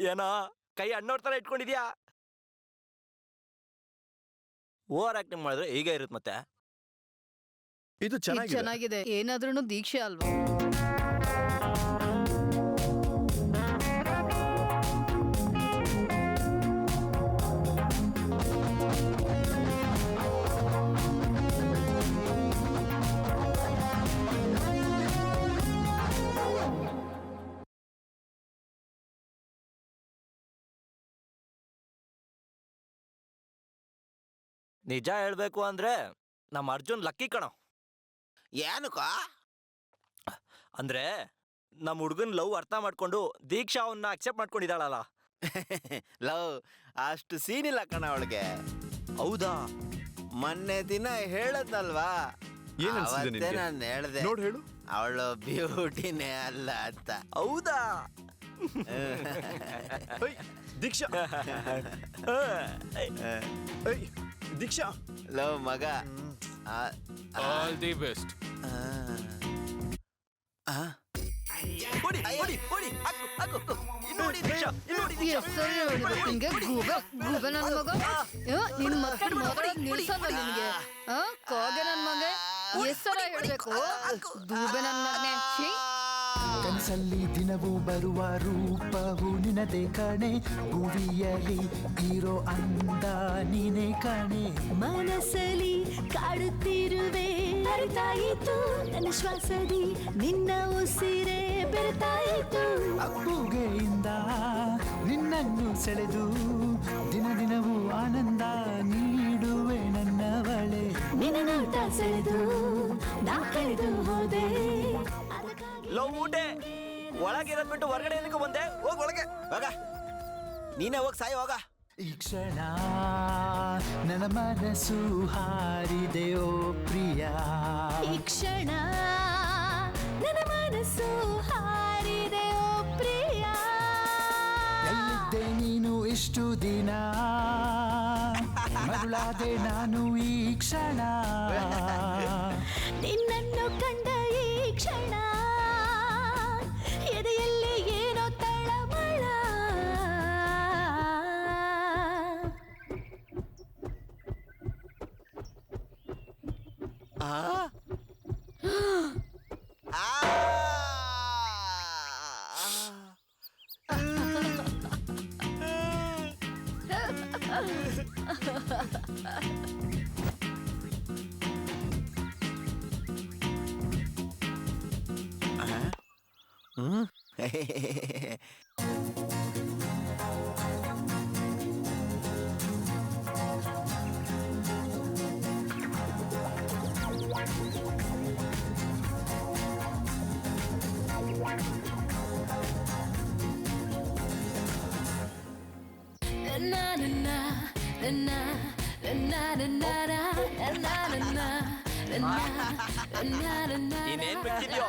ಏನೋ ಕೈ ಅಣ್ಣೋರ್ ತರ ಇಟ್ಕೊಂಡಿದ್ಯಾ. ಓವರ್ ಆಕ್ಟಿಂಗ್ ಮಾಡಿದ್ರೆ ಹೀಗೆ ಇರುತ್ತೆ ಮತ್ತೆ. ಇದು ಚೆನ್ನಾಗಿದೆ. ಏನಾದ್ರೂ ದೀಕ್ಷೆ ಅಲ್ವಾ? ನಿಜ ಹೇಳ್ಬೇಕು ಅಂದ್ರೆ ನಮ್ಮ ಅರ್ಜುನ್ ಲಕ್ಕಿ ಕಣೋ. ಏನಕ್ಕ? ಅಂದ್ರೆ ನಮ್ಮ ಹುಡುಗನ್ ಲವ್ ಅರ್ಥ ಮಾಡ್ಕೊಂಡು ದೀಕ್ಷಾ ಅವನ್ನ ಅಕ್ಸೆಪ್ಟ್ ಮಾಡ್ಕೊಂಡಿದ್ದಾಳಲ್ಲ. ಲವ್ ಅಷ್ಟು ಸೀನ್ ಇಲ್ಲ ಕಣ ಅವಳಿಗೆ. ಹೌದಾ? ಮೊನ್ನೆ ದಿನ ಹೇಳದ್ನಲ್ವಾ, ಅವತ್ತೇ ನಾನು ಹೇಳ್ದೆ ನೋಡ್ ಹೇಳು, ಅವಳು ಬ್ಯೂಟಿನೇ ಅಲ್ಲ ಅಂತ. ಹೌದಾ? ದೀಕ್ಷಾ ದೀಕ್ಷಾ ಲವ್ ಮಗ, ಆಲ್ ದಿ ಬೆಸ್ಟ್. ನಿನ್ ಮಾತಾಡ್ ನಿಲ್ಸಲ್ಲ ನಿನ್ಗೆ. ಕಾಗೆ ನನ್ ಮಗ ಎಷ್ಟರ ಹೇಳ್ಬೇಕು? ದೂಬೆ ನನ್ ಮಗನೇ. ಕನಸಲ್ಲಿ ದಿನವೂ ಬರುವ ರೂಪವು ನಿನದೇ ಕಣೆ, ಗುವಿಯಲಿ ಇರೋ ಅಂದ ನೀನೇ ಕಣೆ. ಮನಸ್ಸಲ್ಲಿ ಕಾಡುತ್ತಿರುವೆ ಅರಿತಾಯಿತು, ನನ್ನ ಶ್ವಾಸದಿ ನಿನ್ನ ಉಸಿರೇ ಬೆರೆತಾಯಿತು. ಅಪ್ಪುಗೆಯಿಂದ ನಿನ್ನನ್ನು ಸೆಳೆದು ದಿನ ದಿನವೂ ಆನಂದ ನೀಡುವೆ ನನ್ನವಳೆ. ನಿನ್ನ ನೋಟ ಸೆಳೆದು ನಾ ಕಳೆದು ಹೋದೆ. ಲವ್ ಊಟೆ ಒಳಗಿರೋದ್ ಬಿಟ್ಟು ಹೊರಗಡೆ ಏನಕ್ಕೆ ಬಂದೆ? ಹೋಗ್ ಒಳಗೆ ಹೋಗ, ನೀನೇ ಹೋಗ್ ಸಾಯಿ ಹೋಗ. ಈ ಕ್ಷಣ ನನ್ನ ಮನಸ್ಸು ಹಾರಿದೆ ಓ ಪ್ರಿಯ. ಈ ಕ್ಷಣ ನನ್ನ ಮನಸ್ಸು ಹಾರಿದೆ ಓ ಪ್ರಿಯ. ಎಲ್ಲಿದ್ದೆ ನೀನು ಇಷ್ಟು ದಿನ, ಮರುಳಾದೆ ನಾನು ಈ ಕ್ಷಣ. ನಿನ್ನನ್ನು ಕಂಡ ಈ ಕ್ಷಣ ಎದೆಯಲ್ಲಿ ಏನೋ ತಳಮಳ. ನೀನೇನ್ ಬಿಡ್ತಿದ್ಯೋ?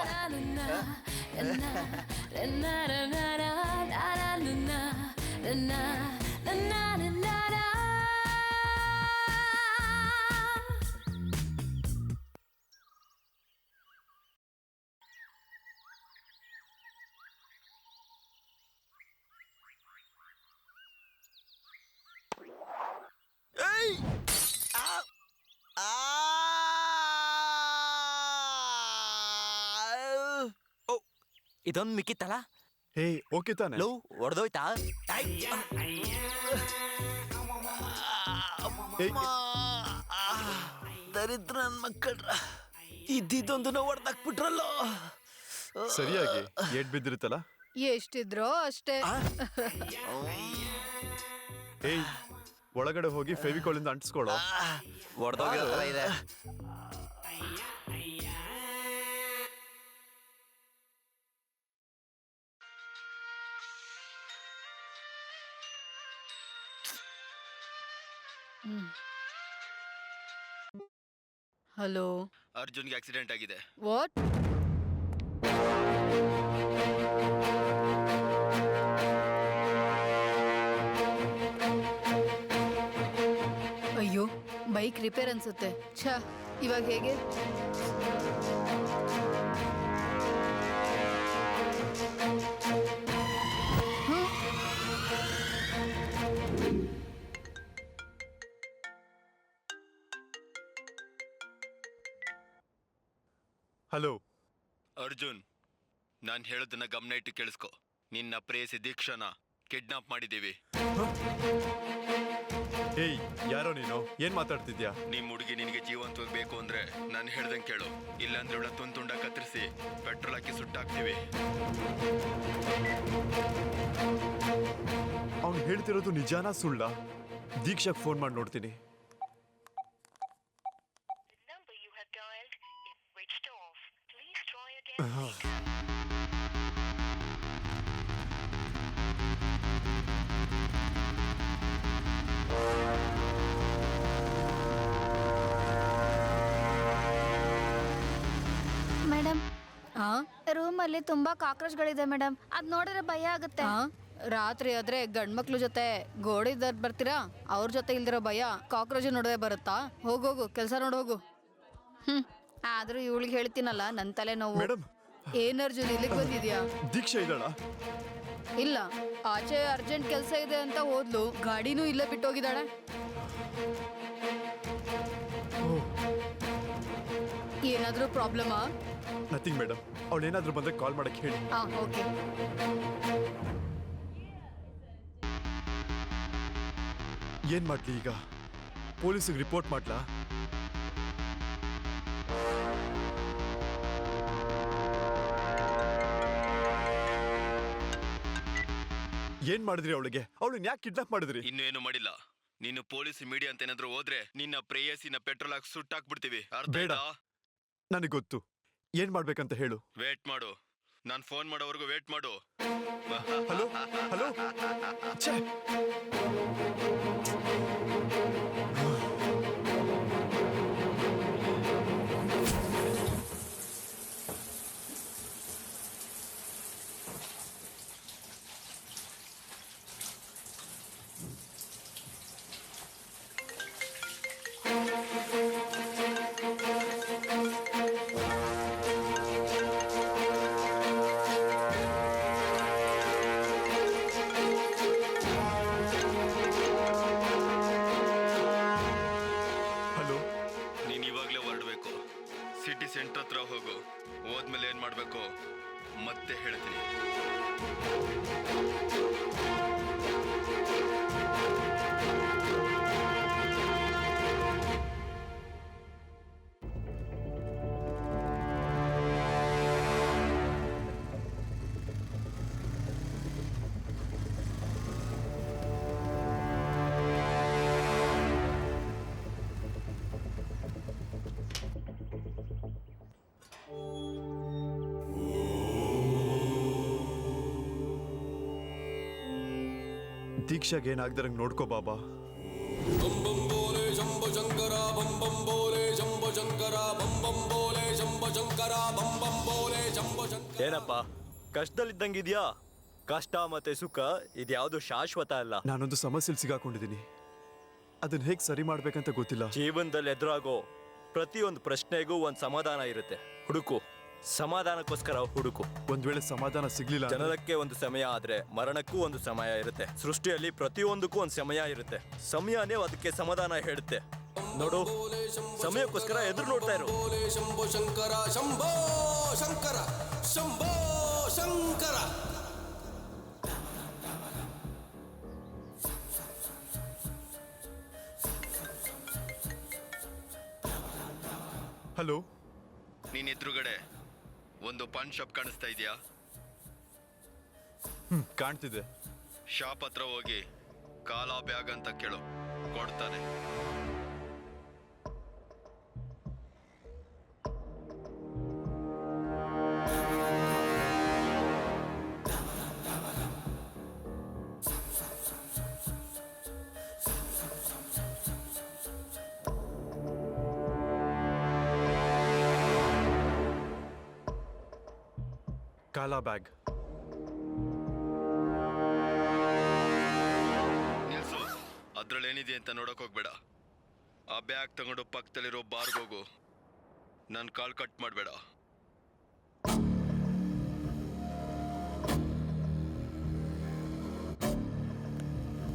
ಇದೊಂದು ಮಿಕ್ಕಿತ್ತಲ್ಲ. ಹೇ ಓಕೆ ತಾನೆ? ಲವ್ ಹೊಡೆದೋಯ್ತಾ? ದರಿದ್ರ ನನ್ ಮಕ್ಕಳ್ರ, ಇದ್ದಿದ್ದೊಂದು ಹೊಡೆದಾಕ್ಬಿಟ್ರಲ್ಲೋ. ಸರಿಯಾಗಿ ಏಟ್ ಬಿದ್ದಿರುತ್ತಲ್ಲ. ಎಷ್ಟಿದ್ರೋ ಅಷ್ಟೇ. ಏಯ್, ಒಳಗಡೆ ಹೋಗಿ ಫೆವಿಕಾಲ್ ಇಂದ ಅಂಟಿಸ್ಕೊಳ್ಳೋ. ಹೊಡೆದೋಗಿರೋ ತರ ಇದೆ. ಹಲೋ, ಅರ್ಜುನ್ಗೆ ಆಕ್ಸಿಡೆಂಟ್ ಆಗಿದೆ. ವಾಟ್? ಅಯ್ಯೋ, ಬೈಕ್ ರಿಪೇರ್ ಅನ್ಸುತ್ತೆ. ಛಾ, ಇವಾಗ ಹೇಗೆ? ಹಲೋ ಅರ್ಜುನ್, ನಾನು ಹೇಳೋದನ್ನ ಗಮನ ಇಟ್ಟು ಕೇಳಿಸ್ಕೊ. ನಿನ್ನ ಪ್ರೇಯಸಿ ದೀಕ್ಷಾನ ಕಿಡ್ನಾಪ್ ಮಾಡಿದ್ದೀವಿ. ಏಯ್, ಯಾರೋ ನೀನು? ಏನ್ ಮಾತಾಡ್ತಿದ್ಯಾ? ನಿಮ್ಮ ಹುಡುಗಿ ನಿನಗೆ ಜೀವಂತವಾಗಿ ಬೇಕು ಅಂದ್ರೆ ನಾನು ಹೇಳ್ದಂಗೆ ಕೇಳು. ಇಲ್ಲಾಂದ್ರೆ ಅವಳ ತುಂಡ ಕತ್ತರಿಸಿ ಪೆಟ್ರೋಲ್ ಹಾಕಿ ಸುಟ್ಟಾಕ್ತೀವಿ. ಅವ್ನು ಹೇಳ್ತಿರೋದು ನಿಜಾನ ಸುಳ್ಳ? ದೀಕ್ಷಾಗ್ ಫೋನ್ ಮಾಡಿ ನೋಡ್ತೀನಿ. ಮೇಡಮ್, ಹಾ ರೂಮಲ್ಲಿ ತುಂಬಾ ಕಾಕ್ರೋಚ್ಗಳಿದೆ ಮೇಡಮ್. ಅದ್ ನೋಡಿದ್ರೆ ಭಯ ಆಗುತ್ತೆ. ಹಾ ರಾತ್ರಿ ಆದ್ರೆ ಗಂಡ್ಮಕ್ಳು ಜೊತೆ ಗೋಡೆ ಬರ್ತೀರಾ? ಅವ್ರ ಜೊತೆ ಇಲ್ದಿರೋ ಭಯ ಕಾಕ್ರೋಚ್ ನೋಡೋದೇ ಬರುತ್ತಾ? ಹೋಗೋಗು, ಕೆಲಸ ನೋಡೋಗು. ಆದ್ರೂ ಇವಳಿಗೆ ಹೇಳ್ತೀನಲ್ಲ, ನನ್ ತಲೆ ನೋವು. ಮೇಡಮ್, ಏನ್ ಅರ್ಜುನ್ ಇಲ್ಲಿಗೆ ಬಂದಿದ್ಯಾ? ದೀಕ್ಷಾ ಇದ್ದಾಳ? ಇಲ್ಲ, ಆಚೆ ಅರ್ಜೆಂಟ್ ಕೆಲಸ ಇದೆ ಅಂತ ಹೋದ್ಲು. ಗಾಡಿನೂ ಇಲ್ಲೇ ಬಿಟ್ಟೋಗಿದ್ದಾಳೆ. ಏನಾದ್ರೂ ಪ್ರಾಬ್ಲಮಾ? Nothing madam. ಅವಳೇನಾದ್ರೂ ಬಂದ್ರೆ ಕಾಲ್ ಮಾಡಕ್ ಹೇಳಿ. ಹಾ ಓಕೆ. ಏನ್ ಮಾಡ್ಲಿ ಈಗ? ಪೊಲೀಸಿಗೆ ರಿಪೋರ್ಟ್ ಮಾಡ್ಲಾ? ಏನ್ ಮಾಡಿದ್ರಿ ಅವಳಿಗೆ? ಅವಳನ್ನ ಯಾಕೆ ಕಿಡ್ನಾಪ್ ಮಾಡಿದ್ರಿ? ಇನ್ನೂ ಏನು ಮಾಡಿಲ್ಲ. ನೀನು ಪೊಲೀಸ್ ಮೀಡಿಯಾ ಅಂತ ಏನಾದ್ರೂ ಹೋದ್ರೆ ನಿನ್ನ ಪ್ರೇಯಸಿನ ಪೆಟ್ರೋಲ್ ಹಾಕಿ ಸುಟ್ಟಾಕ್ಬಿಡ್ತೀವಿ. ಅರ್ಥ ಬೇಡ. ಆಯ್ತಾ? ನನಗೆ ಗೊತ್ತು. ಏನ್ ಮಾಡ್ಬೇಕಂತ ಹೇಳು. ವೇಟ್ ಮಾಡು. ನಾನು ಫೋನ್ ಮಾಡೋವರೆಗೂ ವೇಟ್ ಮಾಡು. Hello hello. ಛೇ, ಹಲೋ. ನೀನ್ ಇವಾಗ್ಲೇ ಹೊರಡ್ಬೇಕು. ಸಿಟಿ ಸೆಂಟರ್ ಹತ್ರ ಹೋಗು. ಹೋದ್ಮೇಲೆ ಏನ್ ಮಾಡ್ಬೇಕು ಮತ್ತೆ ಹೇಳ್ತೀನಿ. ದೀಕ್ಷಾಗೆ ಏನಾಗ್ದಾರಂಗ್ ನೋಡ್ಕೋ ಬಾಬಾ. ಏನಪ್ಪ ಕಷ್ಟದಲ್ಲಿದ್ದಂಗಿದ್ಯಾ? ಕಷ್ಟ ಮತ್ತೆ ಸುಖ ಇದ್ಯಾವುದು ಶಾಶ್ವತ ಅಲ್ಲ. ನಾನೊಂದು ಸಮಸ್ಯೆಲಿ ಸಿಗಾಕೊಂಡಿದ್ದೀನಿ. ಅದನ್ನ ಹೇಗೆ ಸರಿ ಮಾಡ್ಬೇಕಂತ ಗೊತ್ತಿಲ್ಲ. ಜೀವನದಲ್ಲಿ ಎದುರಾಗೋ ಪ್ರತಿಯೊಂದು ಪ್ರಶ್ನೆಗೂ ಒಂದ್ ಸಮಾಧಾನ ಇರುತ್ತೆ. ಹುಡುಕು, ಸಮಾಧಾನಕ್ಕೋಸ್ಕರ ಹುಡುಕು. ಒಂದ್ ವೇಳೆ ಸಮಾಧಾನ ಸಿಗ್ಲಿಲ್ಲ ಅಂದ್ರೆ? ಜನನಕ್ಕೆ ಒಂದು ಸಮಯ ಆದ್ರೆ ಮರಣಕ್ಕೂ ಒಂದು ಸಮಯ ಇರುತ್ತೆ. ಸೃಷ್ಟಿಯಲ್ಲಿ ಪ್ರತಿಯೊಂದಕ್ಕೂ ಒಂದು ಸಮಯ ಇರುತ್ತೆ. ಸಮಯನೇ ಅದಕ್ಕೆ ಸಮಾಧಾನ ಹೇಳುತ್ತೆ. ನೋಡು, ಸಮಯಕ್ಕೋಸ್ಕರ ಎದುರು ನೋಡ್ತಾ ಇರು. ಶಂಭೋ ಶಂಕರ ಶಂಭೋ ಶಂಕರ ಶಂಭೋ ಶಂಕರ. ಹಲೋ. ನೀನ್ ಎದುರುಗಡೆ ಒಂದು ಪಾನ್ ಶಾಪ್ ಕಾಣಿಸ್ತಾ ಇದೆಯಾ? ಕಾಣ್ತಿದೆ. ಶಾಪ್ ಹತ್ರ ಹೋಗಿ ಕಾಲಾ ಬ್ಯಾಗ್ ಅಂತ ಕೇಳು, ಕೊಡ್ತಾನೆ. ಕಾಲಾ ಬ್ಯಾಗ್. ನಿಲ್ಸು. ಅದ್ರಲ್ಲಿ ಏನಿದೆ ಅಂತ ನೋಡಕ್ ಹೋಗ್ಬೇಡ. ಆ ಬ್ಯಾಗ್ ತಗೊಂಡು ಪಕ್ಕದಲ್ಲಿರೋ ಬಾರ್ಗೋಗು. ನನ್ನ ಕಾಲ್ ಕಟ್ ಮಾಡಬೇಡ.